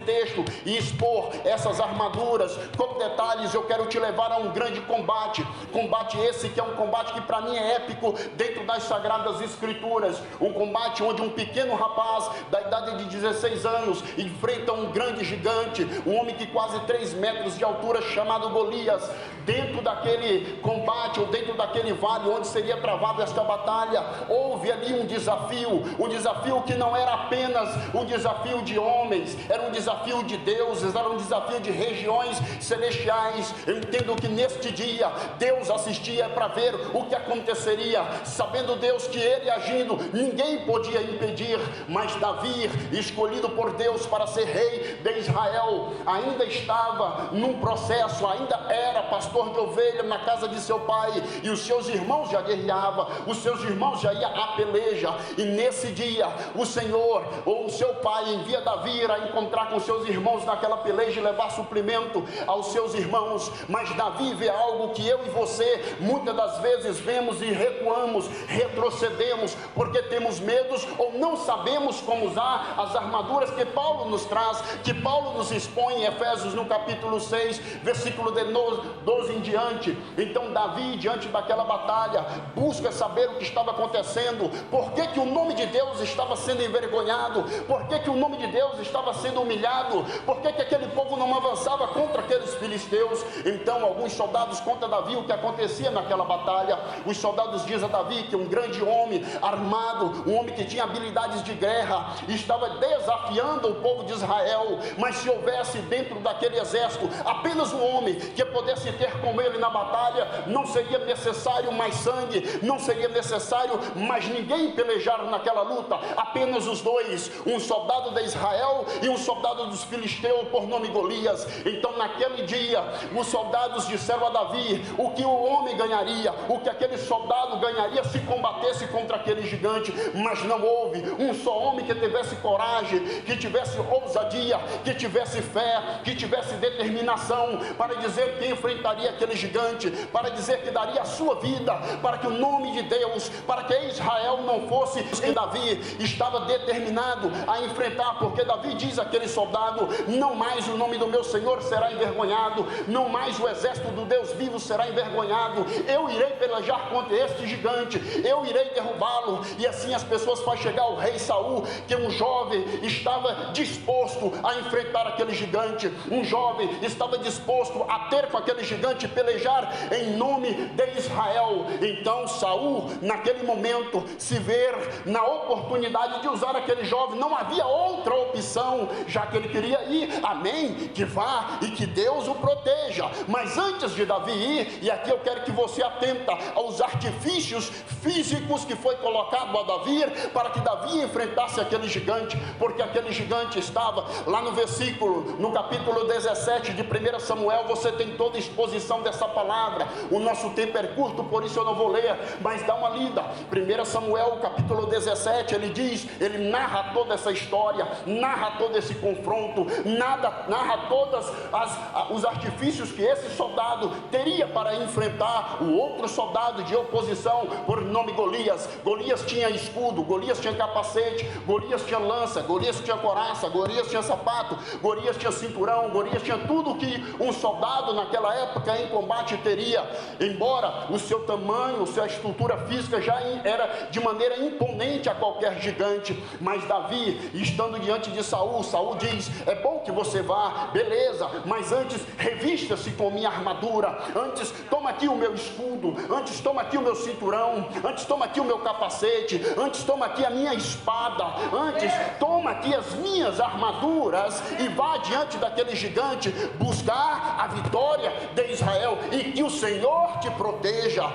texto e expor essas armaduras com detalhes. Eu quero te levar a um grande combate esse que é um combate que para mim é épico dentro das Sagradas Escrituras, um combate onde um pequeno rapaz da idade de 16 anos enfrenta um grande gigante, um homem que quase 3 metros de altura, chamado Golias. Dentro daquele combate, ou dentro daquele vale onde seria travada esta batalha, houve ali um desafio que não era apenas um desafio de homens, era um desafio de deuses, era um desafio de regiões celestiais. Eu entendo que neste dia Deus assistia para ver o que aconteceria, sabendo Deus que ele agindo, ninguém podia impedir, mas Davi, escolhido por Deus para ser rei de Israel, ainda estava num processo, ainda era pastor de ovelha na casa de seu pai, e os seus irmãos já guerreavam, os seus irmãos já iam à peleja, e nesse dia o Senhor, ou o seu pai, envia Davi a encontrar com seus irmãos naquela peleja e levar suprimento aos seus irmãos. Mas Davi vê algo que eu e você muitas das vezes vemos e recuamos, retrocedemos, porque temos medos ou não sabemos como usar as armaduras que Paulo nos traz, que Paulo nos expõe em Efésios no capítulo 6, versículo 12 em diante. Então Davi, diante daquela batalha, busca saber o que estava acontecendo, por que o nome de Deus estava sendo envergonhado, por que o nome de Deus estava sendo humilhado, por que aquele povo não avançava contra aqueles filisteus. Então alguns soldados contam a Davi o que acontecia naquela batalha. Os soldados dizem a Davi que um grande homem armado, um homem que tinha habilidades de guerra, estava desafiando o povo de Israel, mas se houvesse dentro daquele exército apenas um homem que pudesse ter com ele na batalha, não seria necessário mais sangue, não seria necessário mais ninguém pelejar naquela luta, apenas os dois, um soldado de Israel e um soldado dos filisteus por nome Golias. Então naquele dia os soldados disseram a Davi o que o homem ganharia, o que aquele soldado ganharia se combatesse contra aquele gigante, mas não houve um só homem que tivesse coragem, que tivesse ousadia, que tivesse fé, que tivesse determinação para dizer que enfrentaria aquele gigante, para dizer que daria a sua vida, para que o nome de Deus, para que Israel não fosse que Davi estava determinado a enfrentar, porque Davi diz àquele soldado: não mais o nome do meu Senhor será envergonhado, não mais o exército do Deus vivo será envergonhado, eu irei pelejar contra este gigante, eu irei derrubá-lo. E assim as pessoas fazem chegar ao rei Saul, que um jovem estava disposto a enfrentar aquele gigante, um jovem estava disposto a ter com aquele gigante, pelejar em nome de Israel. Então Saul, naquele momento, se vê na oportunidade de usar aquele jovem, não havia outra opção, já que ele queria ir, amém, que vá e que Deus o proteja. Mas antes de Davi ir, e aqui eu quero que você atenta aos artifícios físicos que foi colocado a Davi, para que Davi enfrentasse aquele gigante, porque aquele gigante estava lá no versículo, no capítulo 17 de 1 Samuel, você tem toda a exposição dessa palavra. O nosso tempo é curto, por isso eu não vou ler, mas dá uma lida. 1 Samuel capítulo 17, ele diz, ele narra toda essa história, narra todo esse confronto, narra todos os artifícios que esse soldado teria para enfrentar o outro soldado de oposição por nome Golias. Golias tinha escudo, Golias tinha capacete, Golias tinha lança, Golias tinha coraça, Golias tinha sapato, Golias tinha cinturão, Golias tinha tudo que um soldado naquela época em combate teria. Embora o seu tamanho, sua estrutura física já era de maneira imponente a qualquer gigante, mas Davi, estando diante de Saul, Saul diz: é bom que você vá, beleza, mas antes revista-se com minha armadura, antes toma aqui o meu escudo, antes toma aqui o meu cinturão, antes toma aqui o meu capacete, antes toma aqui a minha espada, antes toma aqui as minhas armaduras e vá diante daquele gigante buscar a vitória de Israel, e que o Senhor te proteja.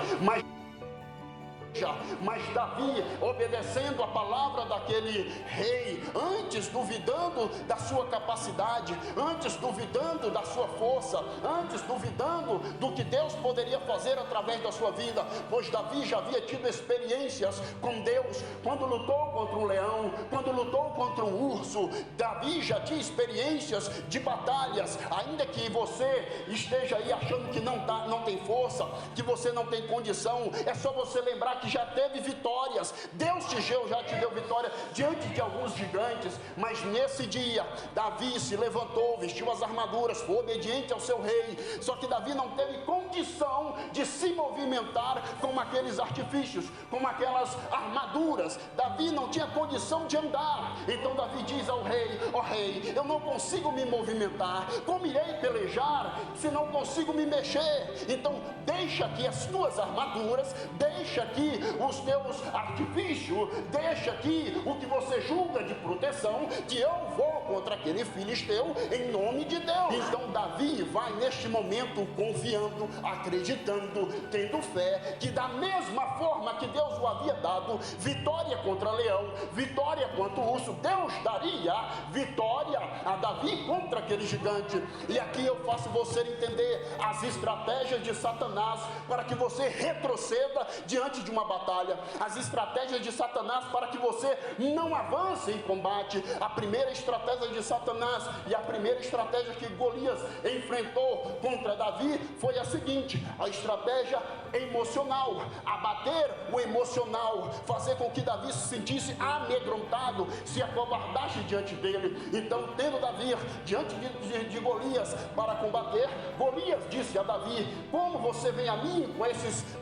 Mas Davi, obedecendo a palavra daquele rei, antes duvidando da sua capacidade, antes duvidando da sua força, antes duvidando do que Deus poderia fazer através da sua vida, pois Davi já havia tido experiências com Deus, quando lutou contra um leão, quando lutou contra um urso. Davi já tinha experiências de batalhas. Ainda que você esteja aí achando que não tem força, que você não tem condição, é só você lembrar que que já teve vitórias. Deus já te deu vitória diante de alguns gigantes, mas nesse dia Davi se levantou, vestiu as armaduras, foi obediente ao seu rei. Só que Davi não teve condição de se movimentar com aqueles artifícios, com aquelas armaduras. Davi não tinha condição de andar. Então Davi diz ao rei: ó rei, eu não consigo me movimentar, como irei pelejar se não consigo me mexer? Então deixa aqui as tuas armaduras, deixa aqui os teus artifícios, deixa aqui o que você julga de proteção, que eu vou contra aquele filisteu em nome de Deus. Então Davi vai neste momento confiando, acreditando, tendo fé, que da mesma forma que Deus o havia dado vitória contra leão, vitória contra o urso, Deus daria vitória a Davi contra aquele gigante. E aqui eu faço você entender as estratégias de Satanás para que você retroceda diante de uma batalha, as estratégias de Satanás para que você não avance em combate. A primeira estratégia de Satanás e a primeira estratégia que Golias enfrentou contra Davi foi a seguinte: a estratégia emocional, abater o emocional, fazer com que Davi se sentisse amedrontado, se acovardasse diante dele. Então, tendo Davi diante de Golias para combater, Golias disse a Davi: como você vem a mim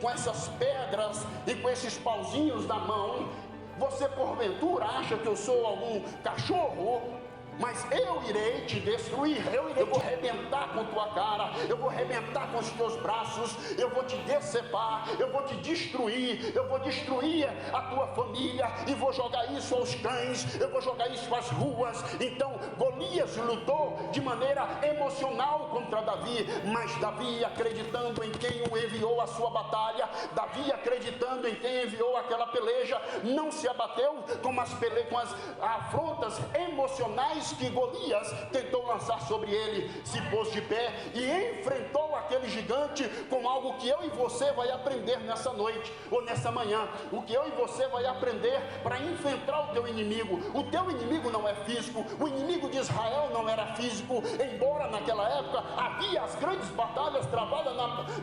com essas pedras e com esses pauzinhos na mão? Você porventura acha que eu sou algum cachorro? Mas eu irei te destruir, eu vou arrebentar com tua cara, eu vou arrebentar com os teus braços, eu vou te decepar, eu vou te destruir, eu vou destruir a tua família e vou jogar isso aos cães, eu vou jogar isso às ruas. Então Golias lutou de maneira emocional contra Davi, mas Davi, acreditando em quem o enviou à sua batalha, Davi acreditando em quem enviou aquela peleja, não se abateu com as afrontas emocionais que Golias tentou lançar sobre ele. Se pôs de pé e enfrentou aquele gigante com algo que eu e você vai aprender nessa noite ou nessa manhã. O que eu e você vai aprender para enfrentar o teu inimigo. O teu inimigo não é físico, o inimigo de Israel não era físico, embora naquela época havia as grandes batalhas travadas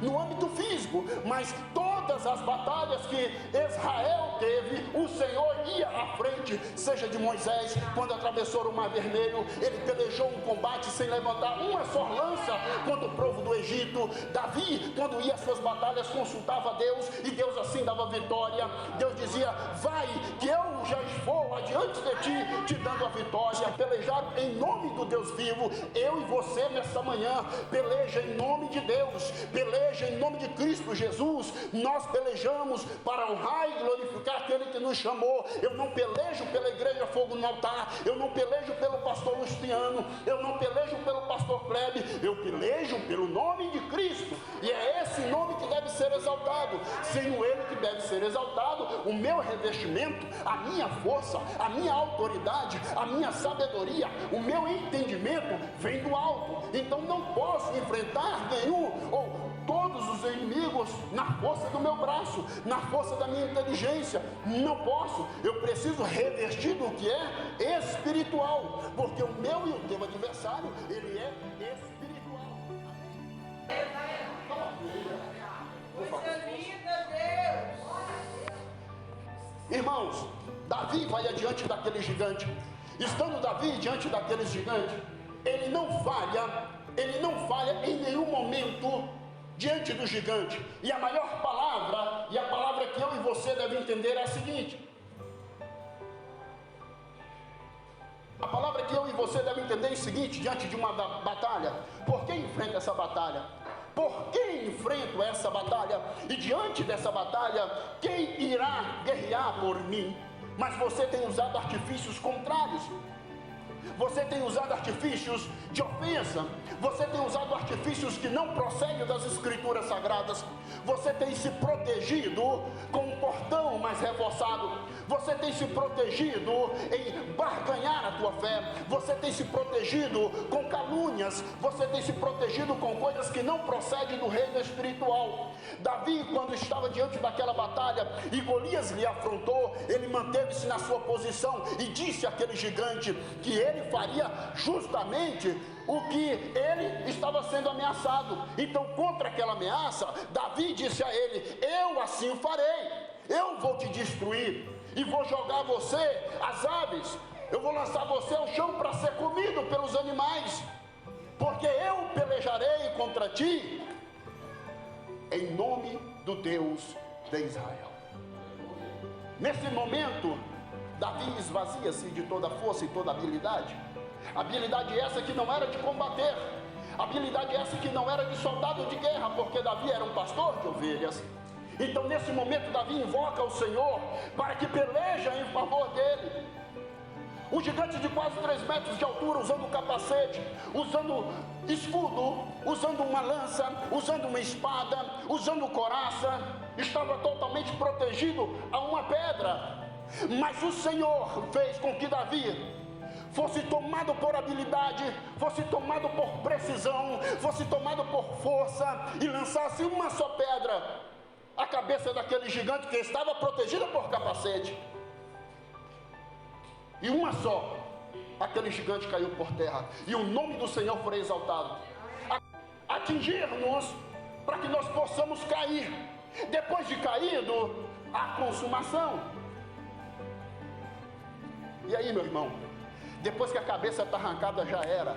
no âmbito físico, mas todas as batalhas que Israel teve, o Senhor ia à frente. Seja de Moisés, quando atravessou o Mar Vermelho, ele pelejou um combate sem levantar uma só lança contra o povo do Egito. Davi, quando ia às suas batalhas, consultava a Deus, e Deus assim dava vitória. Deus dizia: vai, que eu já vou adiante de ti, te dando a vitória. Pelejar em nome do Deus vivo. Eu e você nessa manhã peleja em nome de Deus, peleja em nome de Cristo Jesus. Nós pelejamos para honrar e glorificar aquele que nos chamou. Eu não pelejo pela igreja Fogo no Altar, eu não pelejo pelo pastor Luciano, eu não pelejo pelo pastor Kleber, eu pelejo pelo nome de Cristo, e é esse nome que deve ser exaltado. Sendo ele que deve ser exaltado, o meu revestimento, a minha força, a minha autoridade, a minha sabedoria, o meu entendimento vem do alto. Então não posso enfrentar nenhum ou todos os inimigos na força do meu braço, na força da minha inteligência. Não posso. Eu preciso revestir do que é espiritual, porque o meu e o teu adversário, ele é espiritual. Irmãos, Davi vai adiante daquele gigante. Estando Davi diante daquele gigante, ele não falha em nenhum momento diante do gigante. E a maior palavra, e a palavra que eu e você devem entender é a seguinte: a palavra que eu e você devem entender é o seguinte, diante de uma batalha: por que enfrenta essa batalha? Por que enfrento essa batalha? E diante dessa batalha, quem irá guerrear por mim? Mas você tem usado artifícios contrários. Você tem usado artifícios de ofensa. Você tem usado artifícios que não procedem das escrituras sagradas. Você tem se protegido com um portão mais reforçado. Você tem se protegido em barganhar a tua fé. Você tem se protegido com calúnias. Você tem se protegido com coisas que não procedem do reino espiritual. Davi, quando estava diante daquela batalha e Golias lhe afrontou, ele manteve-se na sua posição e disse àquele gigante que ele faria justamente o que ele estava sendo ameaçado. Então, contra aquela ameaça, Davi disse a ele: eu assim farei. eu vou te destruir e vou jogar você às aves, eu vou lançar você ao chão para ser comido pelos animais, porque eu pelejarei contra ti em nome do Deus de Israel. Nesse momento, Davi esvazia-se de toda a força e toda a habilidade. Habilidade essa que não era de combater, habilidade essa que não era de soldado de guerra, porque Davi era um pastor de ovelhas. Então nesse momento Davi invoca o Senhor para que peleja em favor dele. O gigante de quase 3 metros de altura, usando capacete, usando escudo, usando uma lança, usando uma espada, usando coraça, estava totalmente protegido a uma pedra. Mas o Senhor fez com que Davi fosse tomado por habilidade, fosse tomado por precisão, fosse tomado por força e lançasse uma só pedra à cabeça daquele gigante que estava protegido por capacete. E uma só, aquele gigante caiu por terra e o nome do Senhor foi exaltado. Atingir-nos para que nós possamos cair. Depois de caído, a consumação. E aí, meu irmão, depois que a cabeça está arrancada, já era.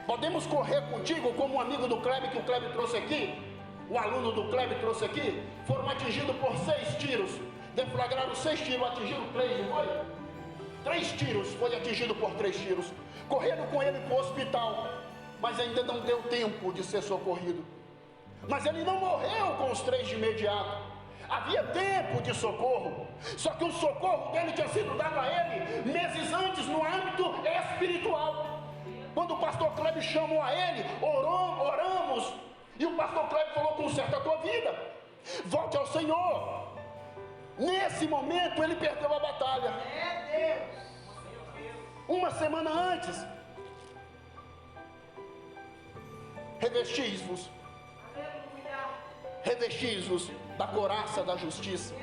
Podemos correr contigo como um amigo do Kleber, que o Kleber trouxe aqui, o aluno do Kleber trouxe aqui, foram atingidos por 6 tiros, deflagraram 6 tiros, atingiram 3, não foi? 3 tiros, foi atingido por 3 tiros, correram com ele para o hospital, mas ainda não deu tempo de ser socorrido. Mas ele não morreu com os 3 de imediato. Havia tempo de socorro, só que o socorro dele tinha sido dado a ele meses antes no âmbito espiritual. Quando o pastor Kleber chamou a ele, oramos, e o pastor Kleber falou: conserta a tua vida, volte ao Senhor. Nesse momento ele perdeu a batalha. Uma semana antes, revestis-vos da couraça da justiça,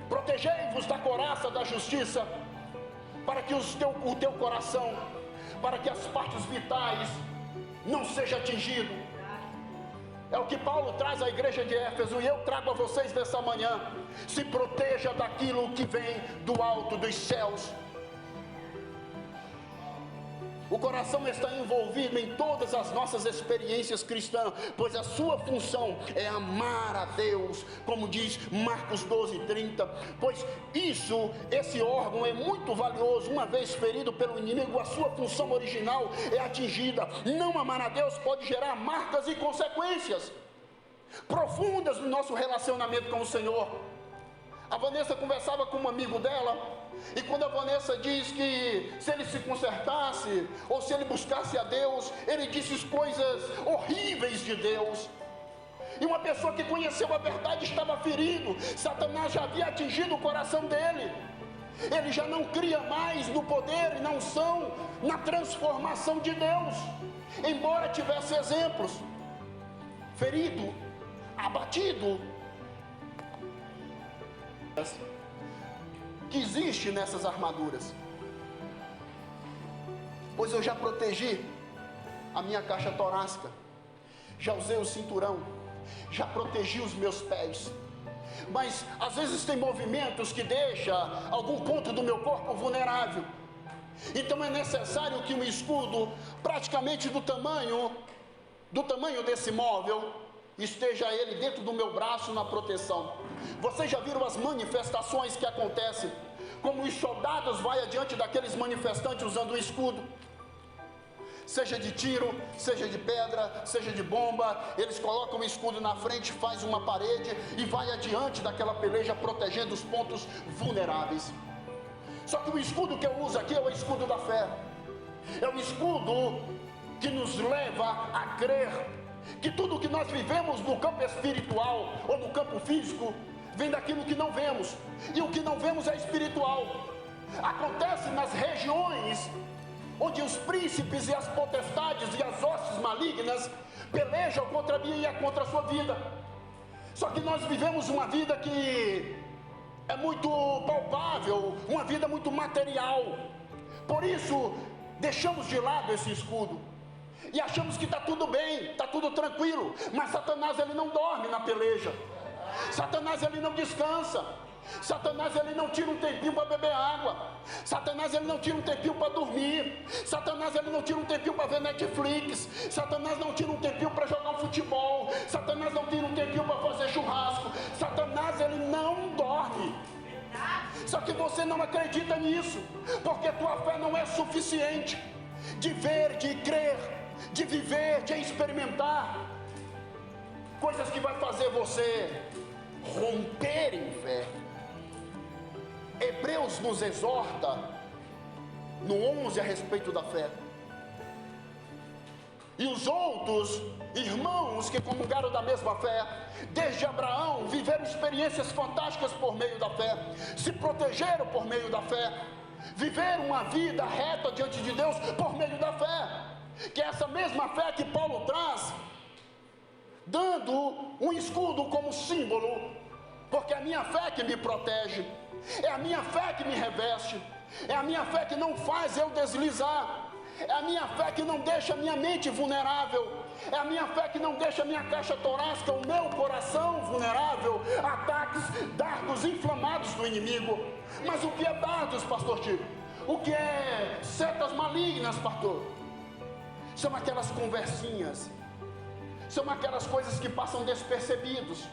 protegei-vos da couraça da justiça, para que o teu coração, para que as partes vitais não seja atingido. É o que Paulo traz à igreja de Éfeso, e eu trago a vocês nessa manhã: se proteja daquilo que vem do alto dos céus. O coração está envolvido em todas as nossas experiências cristãs, pois a sua função é amar a Deus, como diz Marcos 12:30. Pois esse órgão é muito valioso. Uma vez ferido pelo inimigo, a sua função original é atingida. Não amar a Deus pode gerar marcas e consequências profundas no nosso relacionamento com o Senhor. A Vanessa conversava com um amigo dela, e quando a Vanessa diz que se ele se consertasse, ou se ele buscasse a Deus, ele disse coisas horríveis de Deus. E uma pessoa que conheceu a verdade estava ferido. Satanás já havia atingido o coração dele. Ele já não cria mais no poder e na unção, na transformação de Deus, embora tivesse exemplos. Ferido, abatido, que existe nessas armaduras. Pois eu já protegi a minha caixa torácica, já usei o cinturão, já protegi os meus pés. Mas às vezes tem movimentos que deixam algum ponto do meu corpo vulnerável. Então é necessário que um escudo praticamente do tamanho desse móvel esteja ele dentro do meu braço na proteção. Vocês já viram as manifestações que acontecem, como os soldados vão adiante daqueles manifestantes usando o escudo, seja de tiro, seja de pedra, seja de bomba. Eles colocam o escudo na frente, faz uma parede e vai adiante daquela peleja, protegendo os pontos vulneráveis. Só que o escudo que eu uso aqui é o escudo da fé. É o escudo que nos leva a crer que tudo que nós vivemos no campo espiritual ou no campo físico vem daquilo que não vemos, e o que não vemos é espiritual. Acontece nas regiões onde os príncipes e as potestades e as hostes malignas pelejam contra mim e contra a sua vida. Só que nós vivemos uma vida que é muito palpável, uma vida muito material. Por isso deixamos de lado esse escudo e achamos que está tudo bem, está tudo tranquilo. Mas Satanás, ele não dorme na peleja. Satanás, ele não descansa. Satanás, ele não tira um tempinho para beber água. Satanás, ele não tira um tempinho para dormir. Satanás, ele não tira um tempinho para ver Netflix. Satanás não tira um tempinho para jogar um futebol. Satanás não tira um tempinho para fazer churrasco. Satanás, ele não dorme. Só que você não acredita nisso, porque tua fé não é suficiente de ver, de crer, de viver, de experimentar coisas que vai fazer você romper em fé. Hebreus nos exorta no 11 a respeito da fé. E os outros irmãos que comungaram da mesma fé, desde Abraão, viveram experiências fantásticas por meio da fé, se protegeram por meio da fé, viveram uma vida reta diante de Deus por meio da fé, que é essa mesma fé que Paulo traz, dando um escudo como símbolo, porque é a minha fé que me protege, é a minha fé que me reveste, é a minha fé que não faz eu deslizar, é a minha fé que não deixa a minha mente vulnerável, é a minha fé que não deixa a minha caixa torácica, o meu coração vulnerável a ataques, dardos inflamados do inimigo. Mas o que é dardos, pastor Tico? O que é setas malignas, pastor? São aquelas conversinhas, são aquelas coisas que passam despercebidos,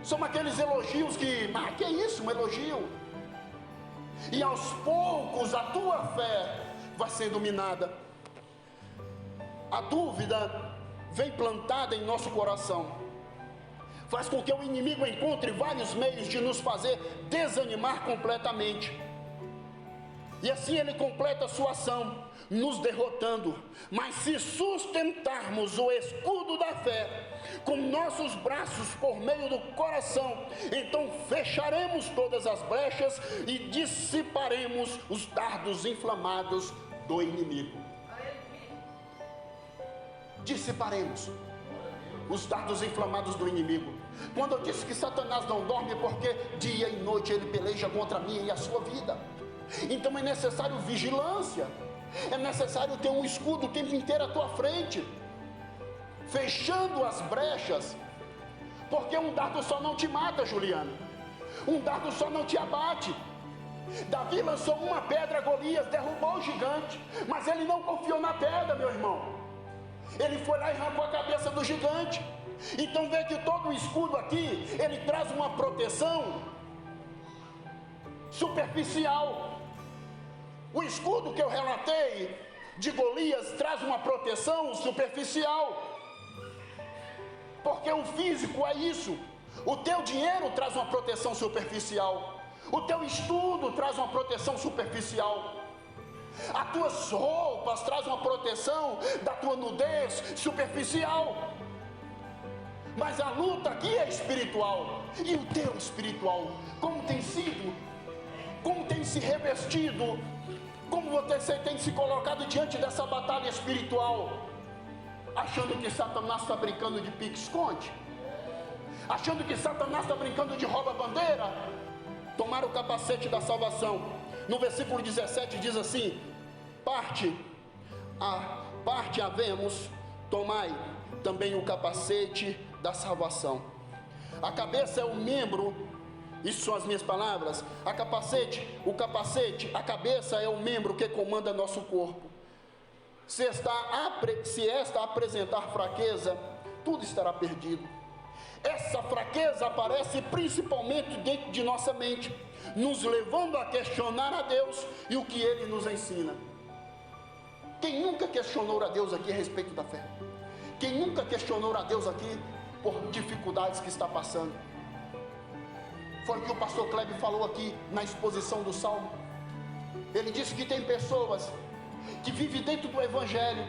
são aqueles elogios que é isso, um elogio? E aos poucos a tua fé vai sendo minada. A dúvida vem plantada em nosso coração, faz com que o inimigo encontre vários meios de nos fazer desanimar completamente. E assim ele completa a sua ação, nos derrotando. Mas se sustentarmos o escudo da fé com nossos braços por meio do coração, então fecharemos todas as brechas e dissiparemos os dardos inflamados do inimigo. Dissiparemos os dardos inflamados do inimigo. Quando eu disse que Satanás não dorme, porque dia e noite ele peleja contra a minha e a sua vida. Então é necessário vigilância, é necessário ter um escudo o tempo inteiro à tua frente, fechando as brechas, porque um dardo só não te mata, Juliana, um dardo só não te abate. Davi lançou uma pedra a Golias, derrubou o gigante, mas ele não confiou na pedra, meu irmão, ele foi lá e arrancou a cabeça do gigante. Então vê que todo o escudo aqui, ele traz uma proteção superficial. O escudo que eu relatei de Golias traz uma proteção superficial, porque o físico é isso. O teu dinheiro traz uma proteção superficial, o teu estudo traz uma proteção superficial, as tuas roupas traz uma proteção da tua nudez superficial. Mas a luta aqui é espiritual. E o teu espiritual, como tem sido? Como tem se revestido? Como você tem se colocado diante dessa batalha espiritual? Achando que Satanás está brincando de pique-esconde? Achando que Satanás está brincando de rouba-bandeira? Tomar o capacete da salvação. No versículo 17 diz assim: parte havemos, tomai também o capacete da salvação. A cabeça é o membro. Isso são as minhas palavras. A cabeça é o membro que comanda nosso corpo. Se esta apresentar fraqueza, tudo estará perdido. Essa fraqueza aparece principalmente dentro de nossa mente, nos levando a questionar a Deus e o que Ele nos ensina. Quem nunca questionou a Deus aqui a respeito da fé? Quem nunca questionou a Deus aqui por dificuldades que está passando? Foi o que o pastor Kleber falou aqui na exposição do Salmo. Ele disse que tem pessoas que vivem dentro do Evangelho,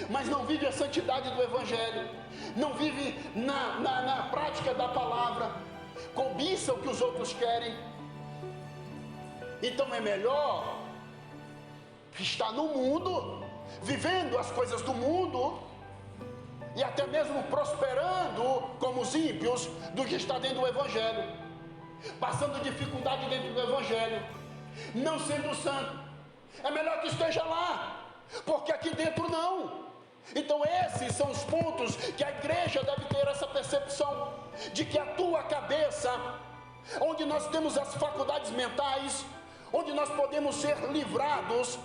mas não vivem a santidade do Evangelho, não vivem na prática da palavra, cobiçam o que os outros querem. Então é melhor estar no mundo, vivendo as coisas do mundo, e até mesmo prosperando como os ímpios, do que estar dentro do Evangelho, passando dificuldade dentro do Evangelho, não sendo santo. É melhor que esteja lá, porque aqui dentro não. Então esses são os pontos que a igreja deve ter essa percepção, de que a tua cabeça, onde nós temos as faculdades mentais, onde nós podemos ser livrados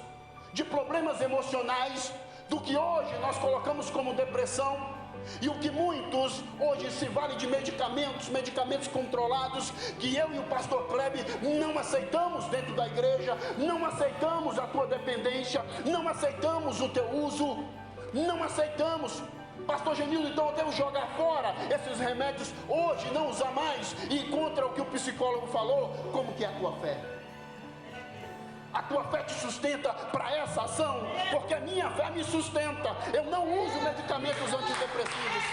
de problemas emocionais, do que hoje nós colocamos como depressão, e o que muitos hoje se valem de medicamentos controlados, que eu e o pastor Kleber não aceitamos dentro da igreja, não aceitamos a tua dependência, não aceitamos o teu uso, não aceitamos. Pastor Genildo, então eu devo jogar fora esses remédios hoje, não usar mais, e contra o que o psicólogo falou? Como que é a tua fé? A tua fé te sustenta para essa ação? Porque a minha fé me sustenta. Eu não uso medicamentos antidepressivos.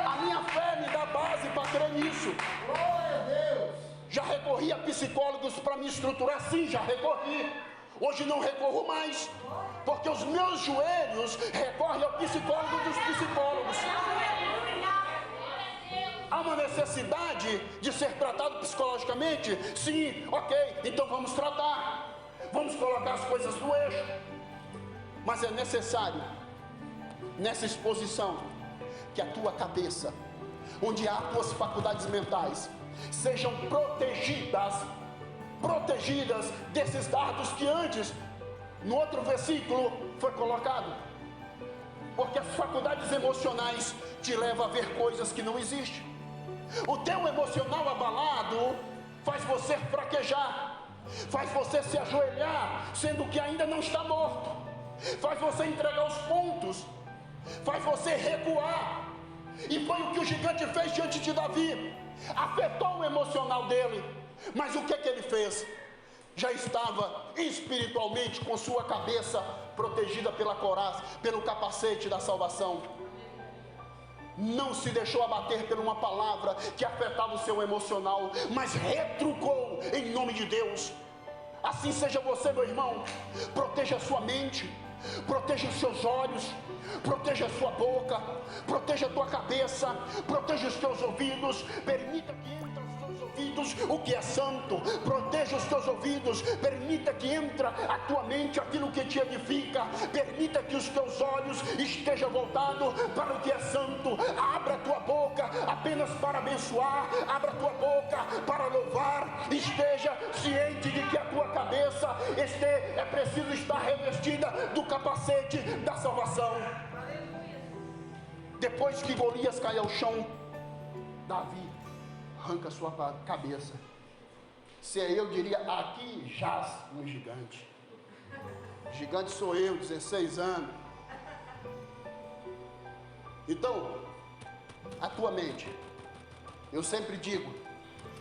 A minha fé me dá base para crer nisso. Glória a Deus. Já recorri a psicólogos para me estruturar? Sim, já recorri. Hoje não recorro mais, porque os meus joelhos recorrem ao psicólogo dos psicólogos. Há uma necessidade de ser tratado psicologicamente? Sim, ok, então vamos tratar, vamos colocar as coisas no eixo. Mas é necessário, nessa exposição, que a tua cabeça, onde há as tuas faculdades mentais, sejam protegidas desses dardos que antes, no outro versículo, foi colocado. Porque as faculdades emocionais te levam a ver coisas que não existem. O teu emocional abalado faz você fraquejar, faz você se ajoelhar, sendo que ainda não está morto, faz você entregar os pontos, faz você recuar. E foi o que o gigante fez diante de Davi, afetou o emocional dele, mas o que ele fez? Já estava espiritualmente com sua cabeça protegida pela coraça, pelo capacete da salvação. Não se deixou abater por uma palavra que afetava o seu emocional, mas retrucou em nome de Deus. Assim seja você, meu irmão. Proteja a sua mente, proteja os seus olhos, proteja a sua boca, proteja a tua cabeça, proteja os teus ouvidos. Permita que entre os teus ouvidos o que é santo, proteja os teus ouvidos, permita que entre a tua mente aquilo que te edifica, permita que os teus olhos estejam voltados para o que é santo. Abra a tua boca apenas para abençoar, abra a tua boca para louvar, esteja ciente de que a tua cabeça é preciso estar revestida do capacete da salvação. Depois que Golias cai ao chão, Davi arranca sua cabeça. Se é eu, diria: aqui jaz um gigante. Gigante sou eu, 16 anos. Então, a tua mente, eu sempre digo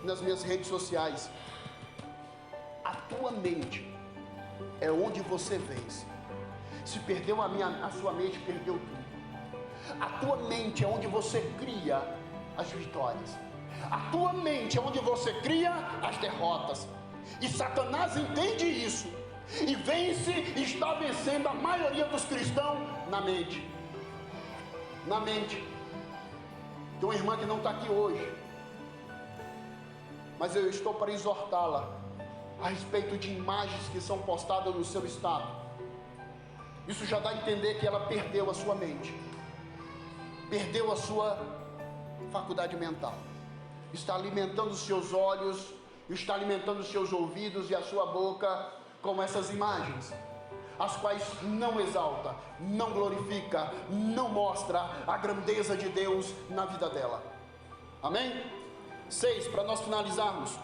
nas minhas redes sociais, a tua mente é onde você vence. Se perdeu a sua mente, perdeu tudo. A tua mente é onde você cria as vitórias. A tua mente é onde você cria as derrotas. E Satanás entende isso e está vencendo a maioria dos cristãos na mente. Na mente. Tem uma irmã que não está aqui hoje, mas eu estou para exortá-la a respeito de imagens que são postadas no seu estado. Isso já dá a entender que ela perdeu a sua mente, perdeu a sua faculdade mental. Está alimentando os seus olhos, está alimentando os seus ouvidos e a sua boca com essas imagens, as quais não exalta, não glorifica, não mostra a grandeza de Deus na vida dela. Amém? 6, para nós finalizarmos.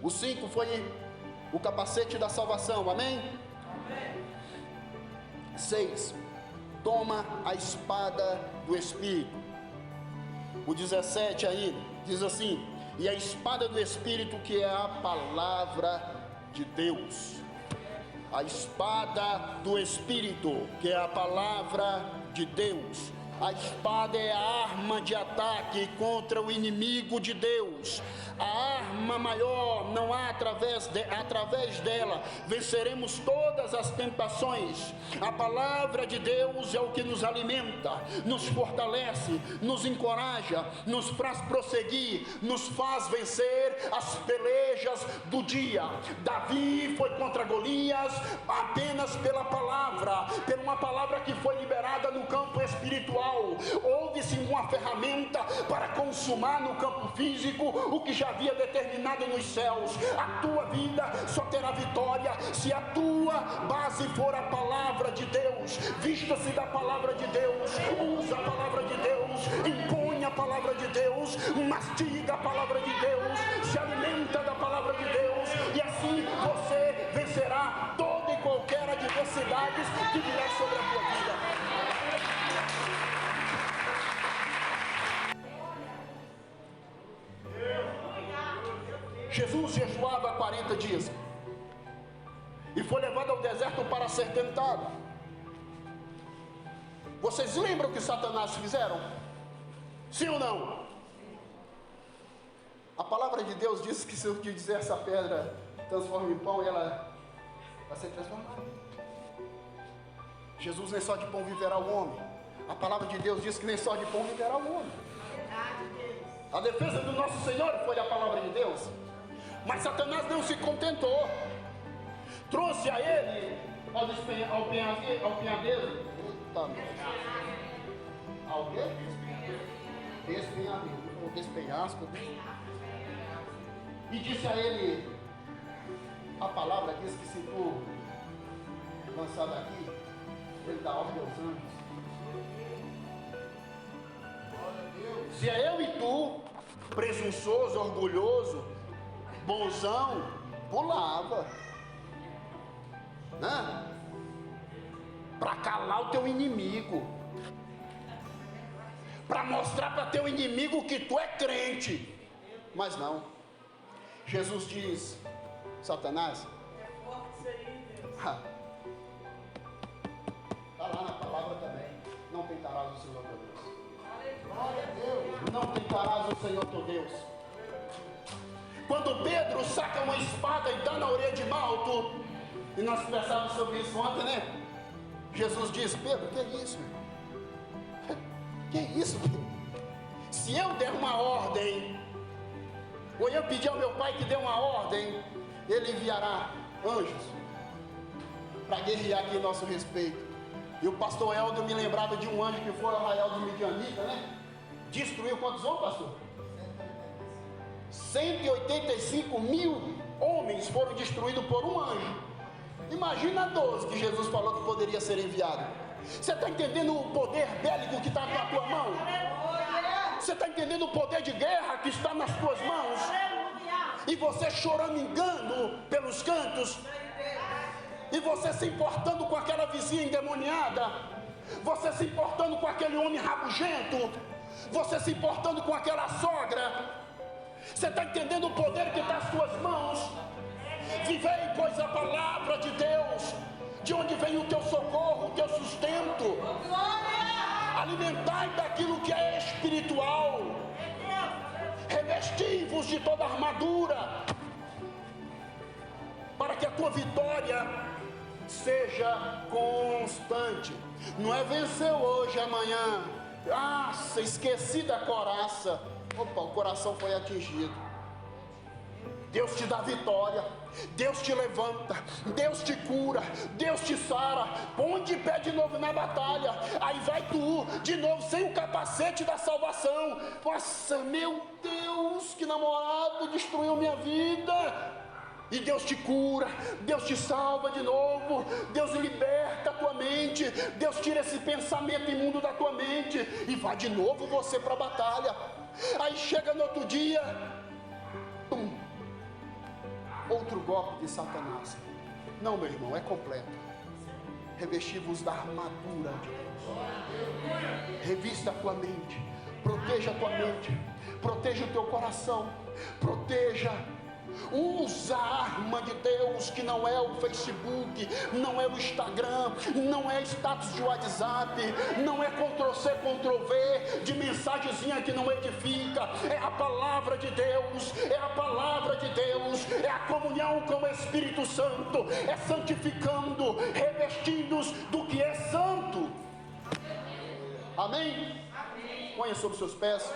O 5 foi o capacete da salvação. Amém? 6, toma a espada do Espírito. O 17 aí diz assim: e a espada do Espírito, que é a palavra de Deus. A espada do Espírito, que é a palavra de Deus. A espada é a arma de ataque contra o inimigo de Deus. A arma maior, não há através dela venceremos todas as tentações. A palavra de Deus é o que nos alimenta, nos fortalece, nos encoraja, nos faz prosseguir, nos faz vencer vencer as pelejas do dia. Davi foi contra Golias apenas pela palavra, por uma palavra que foi liberada no campo espiritual. Houve-se uma ferramenta para consumar no campo físico o que já havia determinado nos céus. A tua vida só terá vitória se a tua base for a palavra de Deus. Vista-se da palavra de Deus, usa a palavra de Deus, impõe a palavra de Deus, mastiga a palavra de Deus, se alimenta da palavra de Deus, e assim você vencerá toda e qualquer adversidade que vier sobre a tua vida. Jesus jejuava 40 dias e foi levado ao deserto para ser tentado. Vocês lembram o que Satanás fizeram? Sim ou não? A palavra de Deus diz que se eu te dizer essa pedra transforma em pão, ela vai ser transformada. Jesus nem só de pão viverá o homem. A palavra de Deus diz que nem só de pão viverá o homem. A defesa do nosso Senhor foi a palavra de Deus. Mas Satanás não se contentou. Trouxe a ele ao penhadeiro. Ao quê? Despenhasco. E disse a ele: a palavra diz que se tu lançar daqui, ele dá ordem aos anjos. Se é eu e tu, presunçoso, orgulhoso, bonzão, pulava, né? Para calar o teu inimigo, para mostrar para teu inimigo que tu é crente. Mas não. Jesus diz: Satanás, está lá na palavra também, não tentarás o Senhor teu Deus. Glória a Deus. Não tentarás o Senhor teu Deus. Quando Pedro saca uma espada e dá na orelha de Malto, e nós conversávamos sobre isso ontem, né? Jesus diz: Pedro, que é isso? Que é isso, Pedro? Se eu der uma ordem, ou eu pedir ao meu pai que dê uma ordem, ele enviará anjos para guerrear aqui em nosso respeito. E o pastor Helder me lembrava de um anjo que foi ao arraial de Midianita, né? Destruiu quantos homens, pastor? 185 mil homens foram destruídos por um anjo. Imagina 12 que Jesus falou que poderia ser enviado. Você está entendendo o poder bélico que está na tua mão? Você está entendendo o poder de guerra que está nas tuas mãos? E você chorando engano pelos cantos, e você se importando com aquela vizinha endemoniada, você se importando com aquele homem rabugento, você se importando com aquela sogra. Você está entendendo o poder que está nas tuas mãos? Vivei, pois, a palavra de Deus, de onde vem o teu socorro, o teu sustento. Alimentai daquilo que é espiritual. Revesti-vos de toda a armadura, para que a tua vitória seja constante. Não é vencer hoje, amanhã. Esqueci da coraça. Opa, o coração foi atingido. Deus te dá vitória, Deus te levanta, Deus te cura, Deus te sara. Põe de pé de novo na batalha. Aí vai tu, de novo, sem o capacete da salvação. Nossa, meu Deus, que namorado destruiu minha vida. E Deus te cura, Deus te salva de novo, Deus liberta a tua mente, Deus tira esse pensamento imundo da tua mente, e vai de novo você para a batalha. Aí chega no outro dia, outro golpe de Satanás. Não, meu irmão, é completo. Revesti-vos da armadura de Deus. Revista a tua mente, proteja a tua mente, proteja o teu coração, proteja. Usa a arma de Deus, que não é o Facebook, não é o Instagram, não é status de WhatsApp, não é Ctrl+C, Ctrl+V de mensagenzinha que não edifica. É a palavra de Deus, é a palavra de Deus, é a comunhão com o Espírito Santo, é santificando, revestindo-os do que é santo. Amém? Amém. Ponha sobre seus pés.